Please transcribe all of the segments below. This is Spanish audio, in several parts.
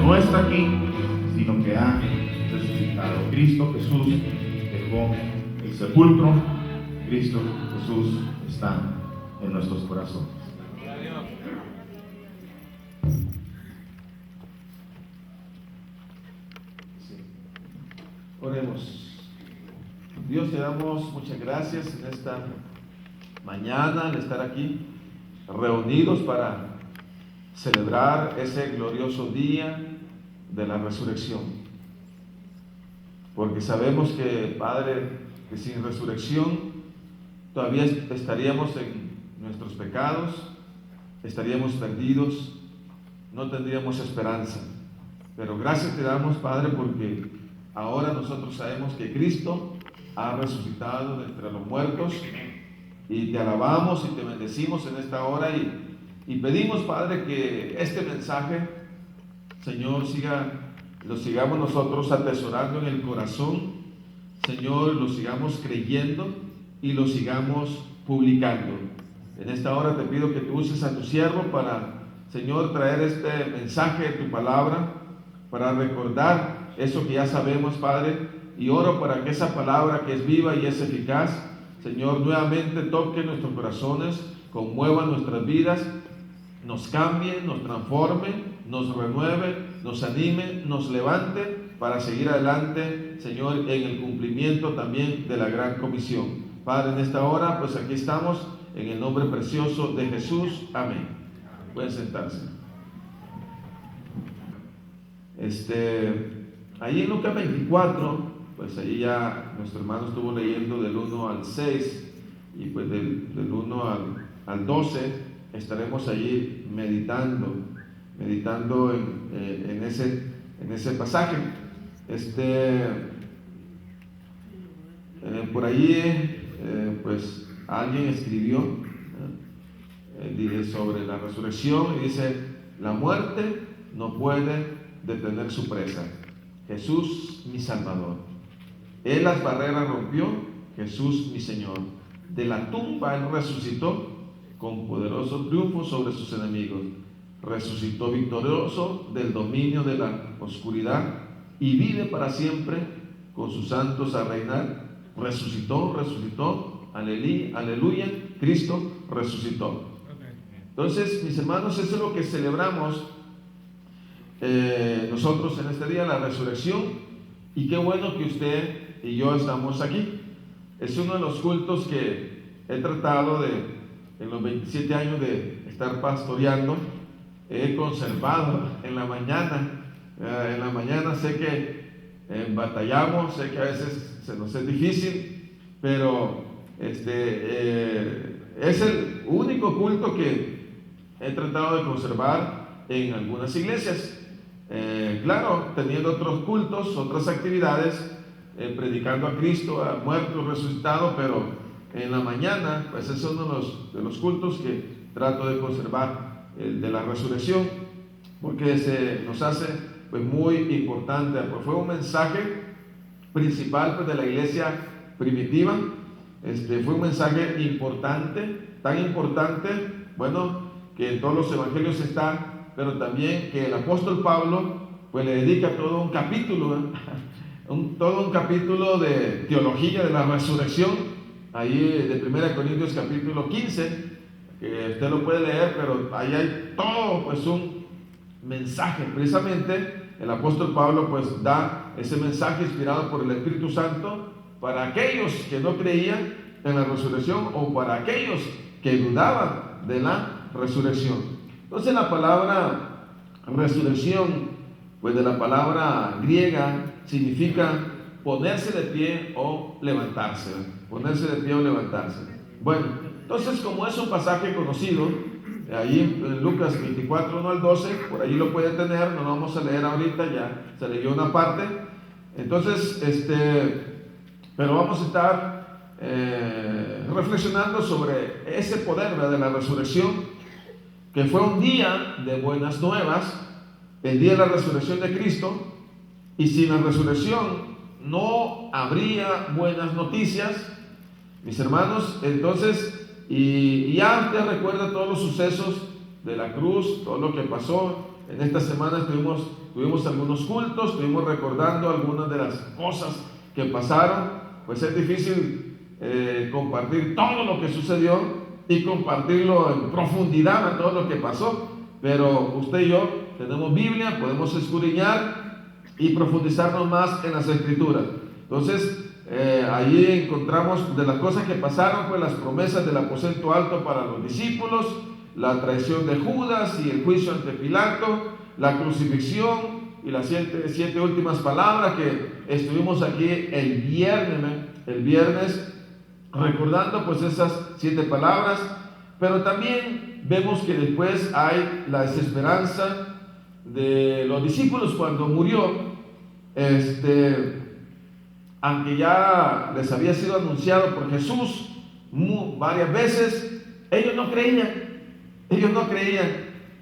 no está aquí, sino que ha resucitado. Cristo Jesús dejó el sepulcro, Cristo Jesús está en nuestros corazones. Sí. Oremos. Dios, te damos muchas gracias en esta mañana al estar aquí reunidos para celebrar ese glorioso día de la resurrección, porque sabemos que, Padre, que sin resurrección todavía estaríamos en nuestros pecados, estaríamos perdidos, no tendríamos esperanza. Pero gracias te damos, Padre, porque ahora nosotros sabemos que Cristo ha resucitado de entre los muertos, y te alabamos y te bendecimos en esta hora y pedimos, Padre, que este mensaje, Señor, lo sigamos nosotros atesorando en el corazón, Señor, lo sigamos creyendo y lo sigamos publicando. En esta hora te pido que tú uses a tu siervo para, Señor, traer este mensaje de tu palabra, para recordar eso que ya sabemos, Padre, y oro para que esa palabra que es viva y es eficaz, Señor, nuevamente toque nuestros corazones, conmueva nuestras vidas, nos cambie, nos transforme, nos renueve, nos anime, nos levante para seguir adelante, Señor, en el cumplimiento también de la gran comisión. Padre, en esta hora, pues aquí estamos, en el nombre precioso de Jesús. Amén. Pueden sentarse. Ahí en Lucas 24, pues ahí ya nuestro hermano estuvo leyendo del 1 al 6, y pues del 1 al 12 estaremos allí meditando en ese pasaje. Por allí pues alguien escribió sobre la resurrección y dice: la muerte no puede detener su presa. Jesús mi Salvador. Él las barreras rompió, Jesús mi Señor. De la tumba Él resucitó con poderoso triunfo sobre sus enemigos. Resucitó victorioso del dominio de la oscuridad y vive para siempre con sus santos a reinar. Resucitó, aleluya, Cristo resucitó. Entonces, mis hermanos, eso es lo que celebramos nosotros en este día, la resurrección, y qué bueno que usted y yo estamos aquí. Es uno de los cultos que he tratado en los 27 años de estar pastoreando, he conservado en la mañana. En la mañana sé que batallamos, sé que a veces se nos es difícil, pero es el único culto que he tratado de conservar en algunas iglesias. Claro, teniendo otros cultos, otras actividades, predicando a Cristo, a muerto, resucitado, pero en la mañana, pues es uno de los cultos que trato de conservar, el de la resurrección, porque se nos hace pues muy importante. Pues fue un mensaje principal pues de la iglesia primitiva. Fue un mensaje importante, tan importante, bueno, que en todos los evangelios está, pero también que el apóstol Pablo pues le dedica todo un capítulo, todo un capítulo de teología de la resurrección, ahí de 1 Corintios capítulo 15, que usted lo puede leer, pero ahí hay todo pues un mensaje. Precisamente el apóstol Pablo pues da ese mensaje inspirado por el Espíritu Santo para aquellos que no creían en la resurrección o para aquellos que dudaban de la resurrección. Entonces la palabra resurrección, pues de la palabra griega, significa ponerse de pie o levantarse. Ponerse de pie o levantarse. Bueno, entonces como es un pasaje conocido, ahí en Lucas 24, 1 al 12, por ahí lo puede tener, no lo vamos a leer ahorita, ya se leyó una parte. Entonces, pero vamos a estar reflexionando sobre ese poder, ¿verdad?, de la resurrección, que fue un día de buenas nuevas, el día de la resurrección de Cristo, y sin la resurrección no habría buenas noticias, mis hermanos. Entonces, y ya usted recuerda todos los sucesos de la cruz, todo lo que pasó, en esta semana tuvimos algunos cultos, estuvimos recordando algunas de las cosas que pasaron. Pues es difícil compartir todo lo que sucedió y compartirlo en profundidad a todo lo que pasó, pero usted y yo tenemos Biblia, podemos escudriñar y profundizarnos más en las Escrituras. Entonces, allí encontramos de las cosas que pasaron, pues las promesas del aposento alto para los discípulos, la traición de Judas y el juicio ante Pilato, la crucifixión y las siete últimas palabras que estuvimos aquí el viernes recordando pues esas 7 palabras. Pero también vemos que después hay la desesperanza de los discípulos cuando murió, aunque ya les había sido anunciado por Jesús varias veces, ellos no creían.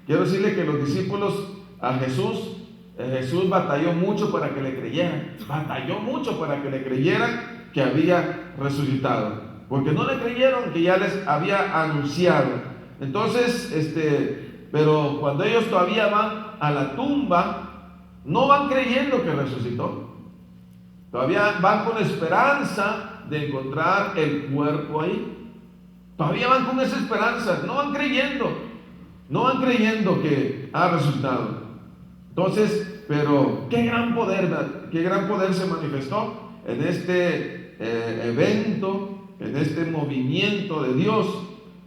Quiero decirle que los discípulos a Jesús batalló mucho para que le creyeran que había resucitado, porque no le creyeron que ya les había anunciado. Entonces, pero cuando ellos todavía van a la tumba, no van creyendo que resucitó, todavía van con esperanza de encontrar el cuerpo ahí, todavía van con esa esperanza, no van creyendo que ha resucitado. Entonces, pero qué gran poder se manifestó en este evento, en este movimiento de Dios.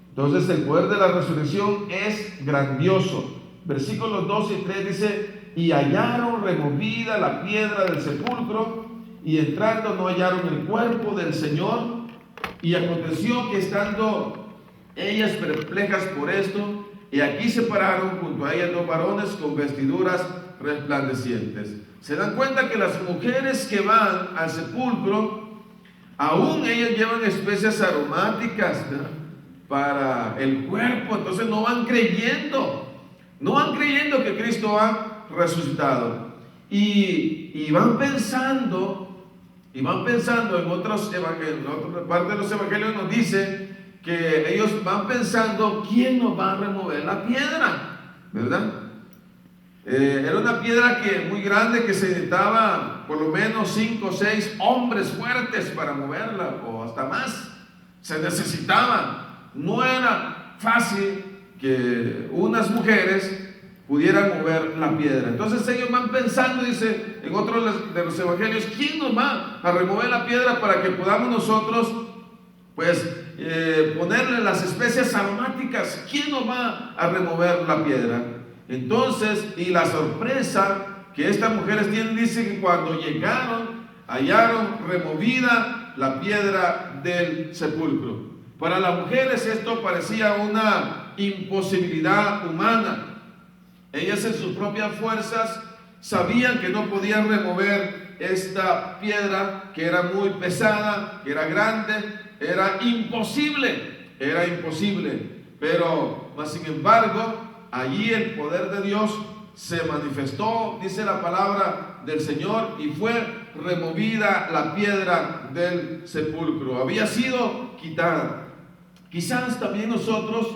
Entonces el poder de la resurrección es grandioso. Versículos 2 y 3 dice: y hallaron removida la piedra del sepulcro, y entrando no hallaron el cuerpo del Señor. Y aconteció que estando ellas perplejas por esto, y aquí se pararon junto a ellas 2 varones con vestiduras resplandecientes. Se dan cuenta que las mujeres que van al sepulcro, aún ellas llevan especias aromáticas, ¿no?, para el cuerpo. Entonces no van creyendo que Cristo ha resucitado. Y van pensando en otros evangelios, en otra parte de los evangelios nos dice que ellos van pensando: ¿quién nos va a remover la piedra? ¿Verdad? Era una piedra muy grande, que se necesitaba por lo menos 5 o 6 hombres fuertes para moverla, o hasta más. Se necesitaba. No era fácil que unas mujeres pudieran mover la piedra. Entonces ellos van pensando, dice en otro de los evangelios: ¿quién nos va a remover la piedra para que podamos nosotros ponerle las especias aromáticas? ¿Quién nos va a remover la piedra? Entonces, y la sorpresa que estas mujeres tienen, dice que cuando llegaron, hallaron removida la piedra del sepulcro. Para las mujeres esto parecía una imposibilidad humana. Ellas en sus propias fuerzas sabían que no podían remover esta piedra, que era muy pesada, que era grande, era imposible. Pero, sin embargo, allí el poder de Dios se manifestó, dice la palabra del Señor, y fue removida la piedra del sepulcro. Había sido quitada. Quizás también nosotros,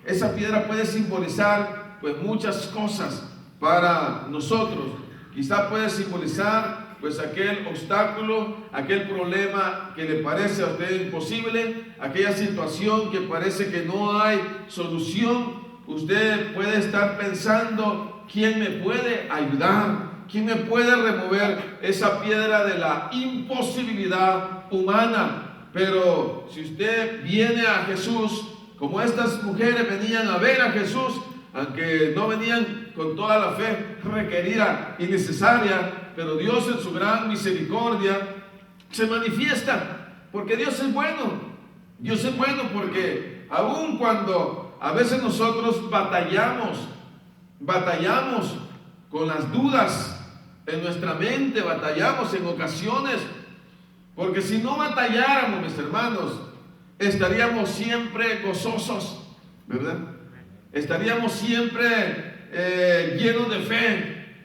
esa piedra puede simbolizar muchas cosas para nosotros. Quizás puede simbolizar aquel obstáculo, aquel problema que le parece a usted imposible, aquella situación que parece que no hay solución. Usted puede estar pensando: ¿quién me puede ayudar? ¿Quién me puede remover esa piedra de la imposibilidad humana? Pero si usted viene a Jesús, como estas mujeres venían a ver a Jesús, aunque no venían con toda la fe requerida y necesaria, pero Dios en su gran misericordia se manifiesta, porque Dios es bueno. Porque aun cuando a veces nosotros batallamos con las dudas en nuestra mente, batallamos en ocasiones, porque si no batalláramos, mis hermanos, estaríamos siempre gozosos, ¿verdad? Estaríamos siempre llenos de fe,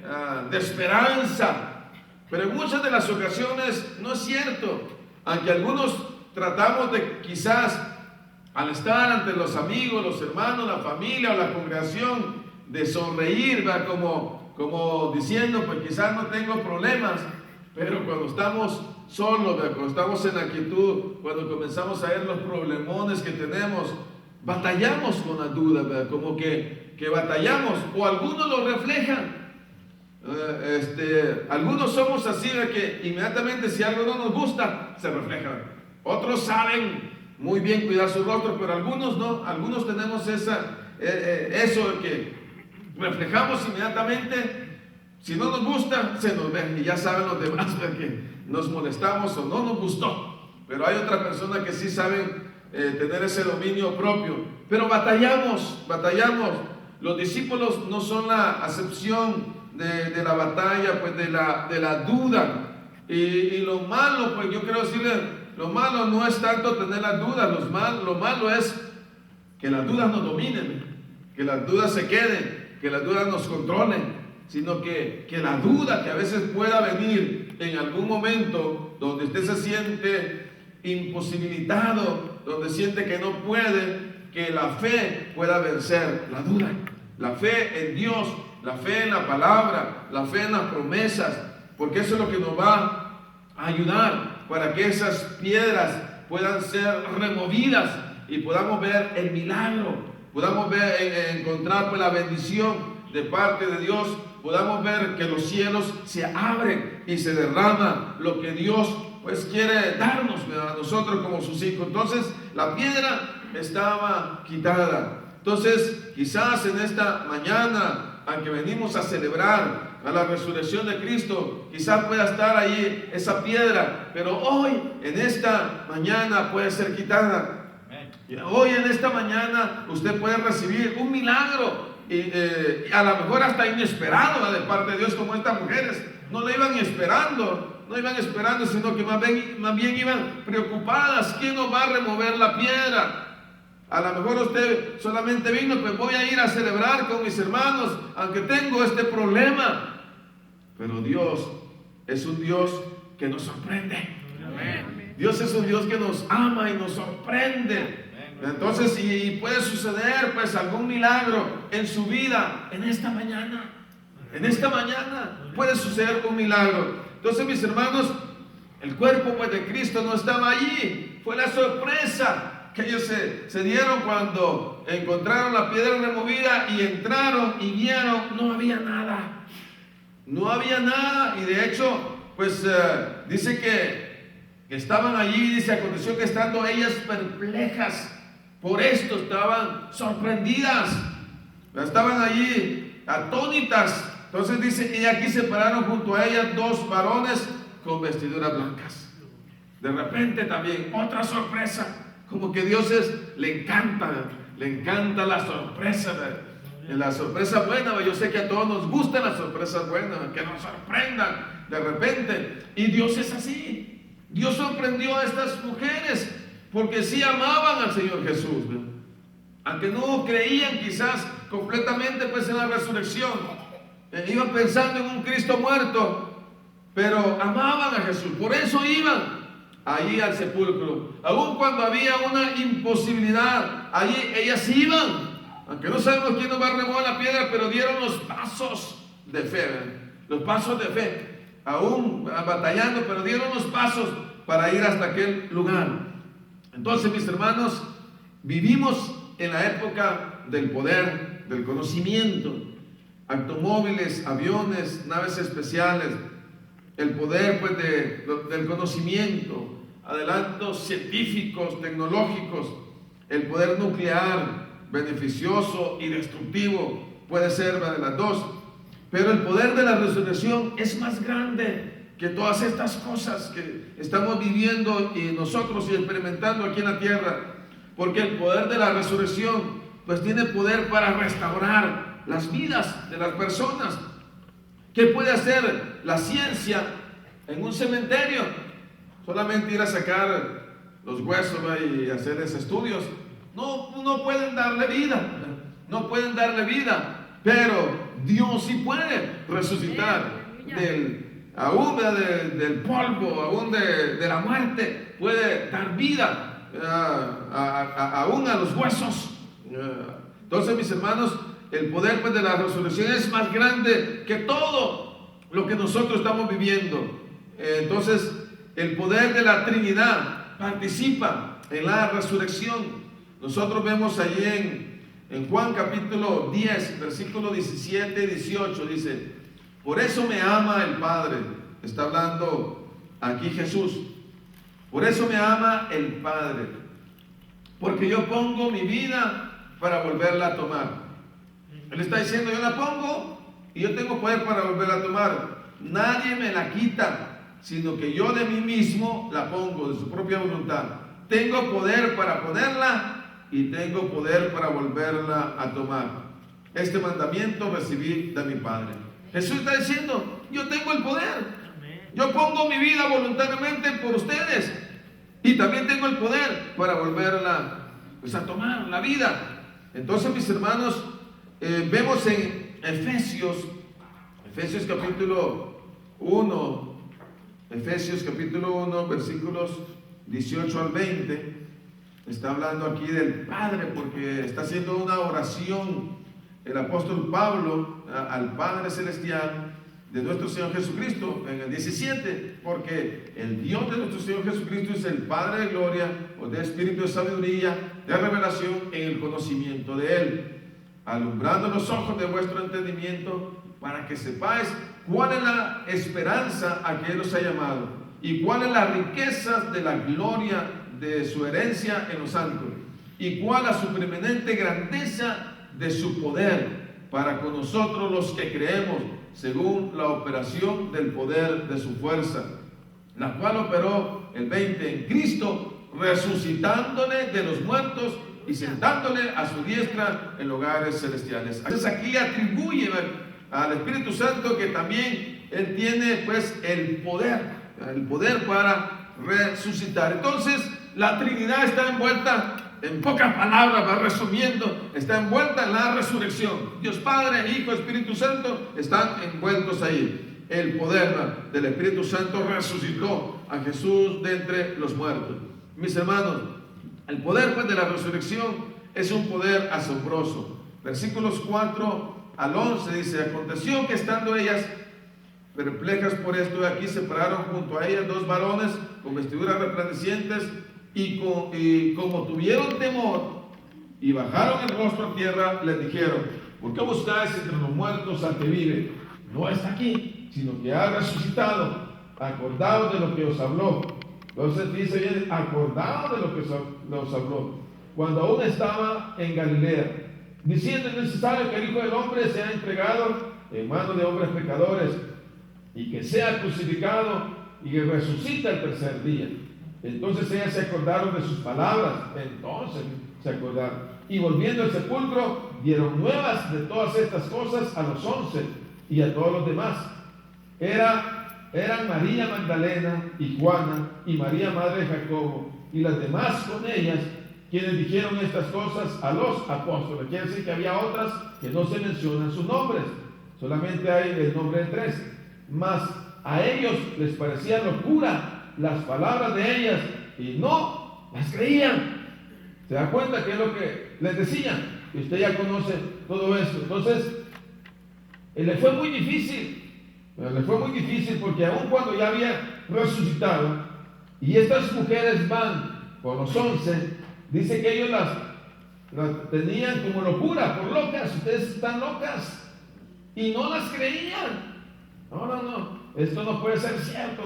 de esperanza. Pero en muchas de las ocasiones no es cierto. Aunque algunos tratamos de, quizás al estar ante los amigos, los hermanos, la familia o la congregación, de sonreír, ¿verdad? Como diciendo, pues quizás no tengo problemas, pero cuando estamos solos, ¿verdad? Cuando estamos en la quietud, cuando comenzamos a ver los problemones que tenemos, batallamos con la duda, ¿verdad? Como que batallamos, o algunos lo reflejan. Algunos somos así, de que inmediatamente si algo no nos gusta, se refleja. Otros saben muy bien cuidar su rostro, pero algunos no. Algunos tenemos eso de que reflejamos inmediatamente. Si no nos gusta, se nos ve. Y ya saben los demás que nos molestamos o no nos gustó. Pero hay otras personas que sí saben tener ese dominio propio. Pero batallamos. Los discípulos no son la acepción de la batalla, pues de la duda. Y lo malo, pues yo quiero decirle, lo malo no es tanto tener las dudas, lo malo es que las dudas nos dominen, que las dudas se queden, que las dudas nos controlen, sino que la duda que a veces pueda venir en algún momento donde usted se siente imposibilitado, donde siente que no puede, que la fe pueda vencer la duda, la fe en Dios, la fe en la palabra, la fe en las promesas, porque eso es lo que nos va a ayudar para que esas piedras puedan ser removidas y podamos ver el milagro, podamos encontrar pues la bendición de parte de Dios, podamos ver que los cielos se abren y se derrama lo que Dios pues quiere darnos a nosotros como sus hijos. Entonces la piedra estaba quitada. Entonces quizás en esta mañana, aunque venimos a celebrar a la resurrección de Cristo, quizás pueda estar ahí esa piedra, pero hoy, en esta mañana, puede ser quitada. Hoy, en esta mañana, usted puede recibir un milagro, y a lo mejor hasta inesperado de parte de Dios, como estas mujeres. No lo iban esperando, sino que más bien iban preocupadas. ¿Quién nos va a remover la piedra? A lo mejor usted solamente vino, pues voy a ir a celebrar con mis hermanos, aunque tengo este problema. Pero Dios es un Dios que nos sorprende. Amén. Dios es un Dios que nos ama y nos sorprende. Entonces, y puede suceder pues algún milagro en su vida en esta mañana. En esta mañana puede suceder un milagro. Entonces, mis hermanos, el cuerpo pues de Cristo no estaba allí. Fue la sorpresa que ellos se dieron cuando encontraron la piedra removida y entraron y vieron, no había nada. No había nada. Y de hecho, pues dice que estaban allí, dice, aconteció que estando ellas perplejas por esto, estaban sorprendidas, estaban allí atónitas. Entonces dice, y aquí se pararon junto a ellas dos varones con vestiduras blancas. De repente también otra sorpresa. Como que Dios le encanta la sorpresa, la sorpresa buena. Yo sé que a todos nos gustan las sorpresas buenas, que nos sorprendan de repente. Y Dios es así. Dios sorprendió a estas mujeres porque sí amaban al Señor Jesús, ¿verdad? Aunque no creían quizás completamente pues en la resurrección, iban pensando en un Cristo muerto, pero amaban a Jesús. Por eso iban allí al sepulcro, aun cuando había una imposibilidad, allí ellas iban, aunque no sabemos quién nos va a remover la piedra, pero dieron los pasos de fe, ¿verdad? Los pasos de fe, aún batallando, pero dieron los pasos para ir hasta aquel lugar. Entonces, mis hermanos, vivimos en la época del poder, del conocimiento, automóviles, aviones, naves especiales, el poder pues del conocimiento, adelantos científicos, tecnológicos, el poder nuclear, beneficioso y destructivo, puede ser de las dos, pero el poder de la resurrección es más grande que todas estas cosas que estamos viviendo y nosotros y experimentando aquí en la tierra, porque el poder de la resurrección pues tiene poder para restaurar las vidas de las personas. ¿Qué puede hacer la ciencia en un cementerio? Solamente ir a sacar los huesos y hacer esos estudios. No pueden darle vida, pero Dios sí puede resucitar aún del polvo, aún de la muerte, puede dar vida aún a los huesos. Entonces, mis hermanos, el poder pues, de la resurrección es más grande que todo lo que nosotros estamos viviendo. Entonces, el poder de la Trinidad participa en la resurrección. Nosotros vemos allí en Juan capítulo 10, versículo 17 y 18, dice: por eso me ama el Padre. Está hablando aquí Jesús. Por eso me ama el Padre, porque yo pongo mi vida para volverla a tomar. Él está diciendo: yo la pongo y yo tengo poder para volverla a tomar. Nadie me la quita, sino que yo de mí mismo la pongo, de su propia voluntad. Tengo poder para ponerla y tengo poder para volverla a tomar. Este mandamiento recibí de mi Padre. Jesús está diciendo: yo tengo el poder. Yo pongo mi vida voluntariamente por ustedes. Y también tengo el poder para volverla pues, a tomar la vida. Entonces, mis hermanos, vemos en Efesios capítulo 1, versículos 18 al 20, está hablando aquí del Padre, porque está haciendo una oración el apóstol Pablo al Padre Celestial de nuestro Señor Jesucristo en el 17, porque el Dios de nuestro Señor Jesucristo es el Padre de gloria, o de espíritu de sabiduría, de revelación en el conocimiento de Él, alumbrando los ojos de vuestro entendimiento, para que sepáis cuál es la esperanza a que Él os ha llamado, y cuál es la riqueza de la gloria de su herencia en los santos, y cuál la supreeminente grandeza de su poder para con nosotros los que creemos, según la operación del poder de su fuerza, la cual operó el 20 en Cristo, resucitándole de los muertos y sentándole a su diestra en lugares celestiales. Entonces aquí atribuye al Espíritu Santo que también Él tiene pues el poder para resucitar. Entonces la Trinidad está envuelta, en pocas palabras, va resumiendo, está envuelta en la resurrección. Dios Padre, Hijo, Espíritu Santo están envueltos ahí. El poder del Espíritu Santo resucitó a Jesús de entre los muertos. Mis hermanos, el poder pues, de la resurrección es un poder asombroso. Versículos 4 al 11 dice: aconteció que estando ellas perplejas por esto, aquí se pararon junto a ellas dos varones con vestiduras resplandecientes, y como tuvieron temor y bajaron el rostro a tierra, les dijeron: ¿por qué buscáis entre los muertos al que vive? No está aquí, sino que ha resucitado. Acordaos de lo que os habló. Entonces dice bien: acordaos de lo que os habló, cuando aún estaba en Galilea, diciendo: es necesario que el Hijo del Hombre sea entregado en manos de hombres pecadores, y que sea crucificado y que resucita el tercer día. Entonces ellas se acordaron de sus palabras. Entonces se acordaron, y volviendo al sepulcro dieron nuevas de todas estas cosas a los 11 y a todos los demás. Eran María Magdalena y Juana y María madre de Jacobo y las demás con ellas, quienes dijeron estas cosas a los apóstoles. Quiere decir que había otras que no se mencionan sus nombres, solamente hay el nombre de 3. Mas a ellos les parecía locura las palabras de ellas y no las creían. ¿Se da cuenta que es lo que les decían? Y usted ya conoce todo esto. Entonces, le fue muy difícil. Le fue muy difícil porque aun cuando ya había resucitado y estas mujeres van con los 11, dice que ellos las tenían como locura, por locas. Ustedes están locas y no las creían. No, esto no puede ser cierto,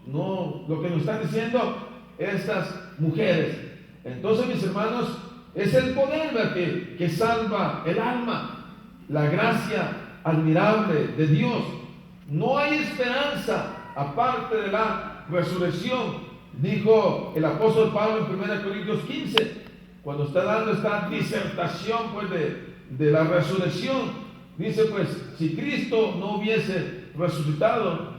no, lo que nos están diciendo estas mujeres. Entonces, mis hermanos, es el poder que salva el alma, la gracia admirable de Dios. No hay esperanza aparte de la resurrección, dijo el apóstol Pablo en 1 Corintios 15, cuando está dando esta disertación pues, de la resurrección. Dice pues: si Cristo no hubiese resucitado,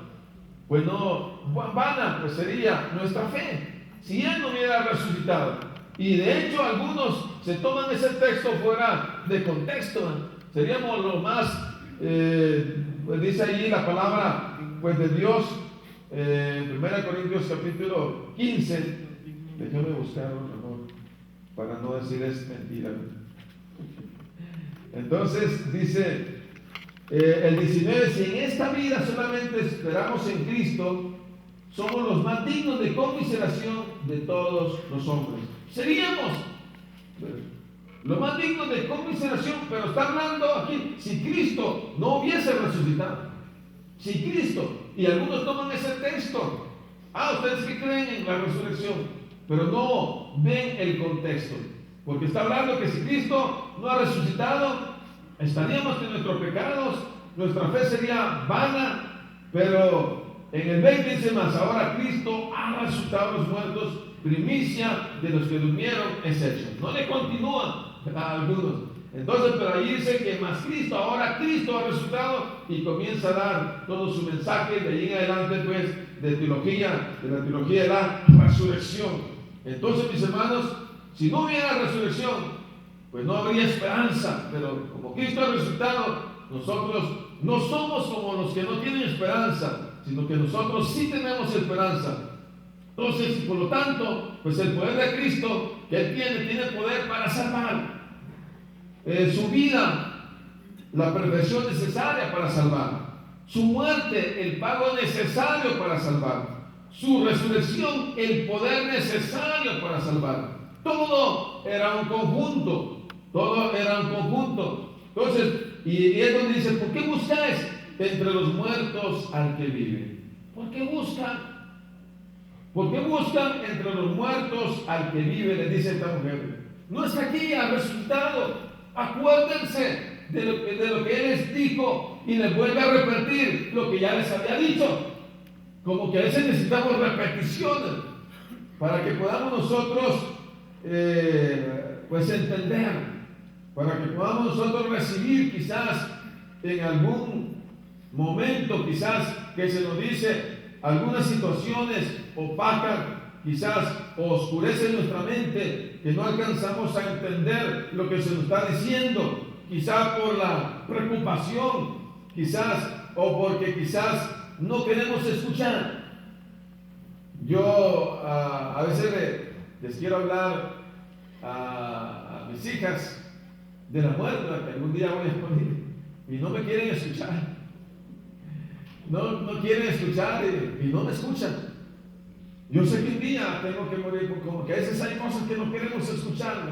pues no, vana pues sería nuestra fe, si Él no hubiera resucitado. Y de hecho algunos se toman ese texto fuera de contexto. Seríamos los más, pues dice allí la palabra pues de Dios, 1 Corintios capítulo 15, déjame buscarlo para no decir es mentira. Entonces dice el 19, si en esta vida solamente esperamos en Cristo, somos los más dignos de conmiseración de todos los hombres. Seríamos los más dignos de conmiseración, pero está hablando aquí, si Cristo no hubiese resucitado, si Cristo, y algunos toman ese texto, ustedes que creen en la resurrección, pero no ven el contexto, porque está hablando que si Cristo no ha resucitado, estaríamos en nuestros pecados, nuestra fe sería vana, pero en el 20 dice más, ahora Cristo ha resucitado a los muertos, primicia de los que durmieron es hecho. No le continúa a algunos. Entonces, pero ahí dice que más Cristo, ahora Cristo ha resucitado y comienza a dar todo su mensaje de ahí en adelante, pues, de la teología de la resurrección. Entonces, mis hermanos, si no hubiera resurrección, pues no habría esperanza, pero como Cristo ha resucitado, nosotros no somos como los que no tienen esperanza, sino que nosotros sí tenemos esperanza. Entonces, por lo tanto, pues el poder de Cristo que Él tiene poder para salvar. Su vida, la perfección necesaria para salvar. Su muerte, el pago necesario para salvar. Su resurrección, el poder necesario para salvar. Todo era un conjunto. Todo era un conjunto. Entonces, y es donde dice, ¿por qué buscáis entre los muertos al que vive? ¿Por qué buscan? ¿Por qué buscan entre los muertos al que vive? Le dice esta mujer. No está aquí, ha resucitado. Acuérdense de lo que Él les dijo y les vuelve a repetir lo que ya les había dicho. Como que a veces necesitamos repeticiones para que podamos nosotros pues entender, para que podamos nosotros recibir quizás en algún momento, quizás que se nos dice algunas situaciones opacan, quizás oscurecen nuestra mente, que no alcanzamos a entender lo que se nos está diciendo, quizás por la preocupación, quizás, o porque quizás no queremos escuchar. Yo a veces les quiero hablar a mis hijas de la muerte, que algún día voy a morir, y no me quieren escuchar. No quieren escuchar y no me escuchan. Yo sé que un día tengo que morir, como que a veces hay cosas que no queremos escuchar.